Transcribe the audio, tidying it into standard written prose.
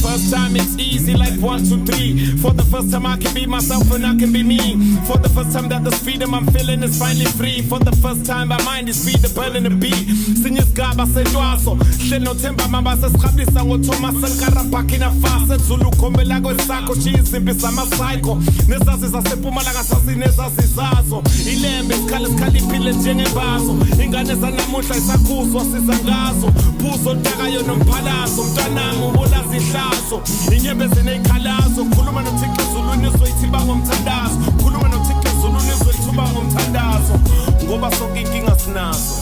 first time it's easy like 1, 2, 3. For the first time I can be myself and I can be me. For the first time that the freedom I'm feeling is finally free. For the first time my mind is free to burn in the beat. Sinye sigaba sedwaso hlelo themba mama sesikhambisa ngoThomas Sankara Burkina Faso Zulu khombela kwesakho chizimpi sama psycho nesazi sasePumalanga sasinezasi zazo ilembe isikhala iphile njengebazo ingane zanamuhla isakhuzwa sizangazo phuzo ntakayo nomphalazo mntanami ubulazi ihlazo inyembezi nezikhalazo khuluma noThixo ezulwini uzoyithiba ngomthandazo khuluma noThixo ezulwini uzoyithuba ngomthandazo ngoba sonke inkinga sinazo